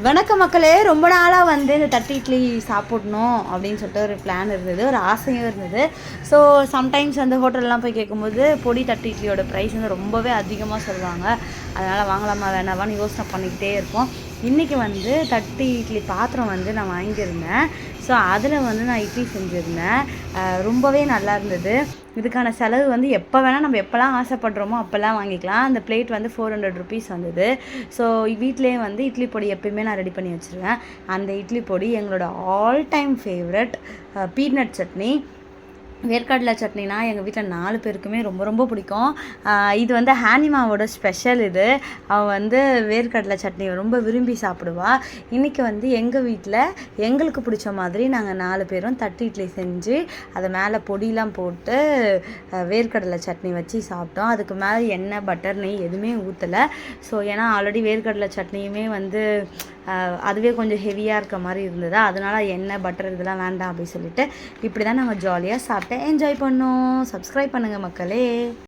வணக்க மக்களே, ரொம்ப நாளாக வந்து இந்த தட்டு இட்லி சாப்பிடணும் அப்படின்னு சொல்லிட்டு ஒரு பிளான் இருந்தது, ஒரு ஆசையும் இருந்தது. ஸோ சம்டைம்ஸ் அந்த ஹோட்டல்லாம் போய் கேட்கும்போது பொடி தட்டு இட்லியோட ப்ரைஸ் வந்து ரொம்பவே அதிகமாக சொல்லுவாங்க. அதனால் வாங்கலாமா வேணாமான்னு யோசனை பண்ணிக்கிட்டே இருப்போம். இன்றைக்கி வந்து தட்டு இட்லி பாத்திரம் வந்து நான் வாங்கியிருந்தேன். ஸோ அதில் வந்து நான் இட்லி செஞ்சுருந்தேன். ரொம்பவே நல்லா இருந்தது. இதுக்கான செலவு வந்து எப்போ வேணால் நம்ம எப்போல்லாம் ஆசைப்படுறோமோ அப்போல்லாம் வாங்கிக்கலாம். அந்த பிளேட் வந்து 400 ருபீஸ் வந்தது. ஸோ வீட்டிலேயே வந்து இட்லி பொடி எப்பயுமே நான் ரெடி பண்ணி வச்சுருவேன். அந்த இட்லி பொடி எங்களோட all time favourite peanut chutney. வேர்க்கடலை சட்னினா எங்கள் வீட்டில் 4 பேருக்குமே ரொம்ப ரொம்ப பிடிக்கும். இது வந்து ஹானிமாவோட ஸ்பெஷல். இது அவள் வந்து வேர்க்கடலை சட்னி ரொம்ப விரும்பி சாப்பிடுவாள். இன்றைக்கி வந்து எங்கள் வீட்டில் எங்களுக்கு பிடிச்ச மாதிரி நாங்கள் 4 பேரும் தட்டு இட்லி செஞ்சு அதை மேலே பொடியெலாம் போட்டு வேர்க்கடலை சட்னி வச்சு சாப்பிட்டோம். அதுக்கு மேலே எண்ணெய் பட்டர் நெய் எதுவுமே ஊற்றலை. ஸோ ஏன்னா ஆல்ரெடி வேர்க்கடலை சட்னியுமே வந்து அதுவே கொஞ்சம் ஹெவியாக இருக்க மாதிரி இருந்ததா, அதனால் எண்ணெய் பட்டர் இதெல்லாம் வேண்டாம் அப்படின்னு சொல்லிட்டு இப்படி தான் நாங்கள் ஜாலியாக சாப்பிட்டு என்ஜாய் பண்ணோம். சப்ஸ்கிரைப் பண்ணுங்கள் மக்களே.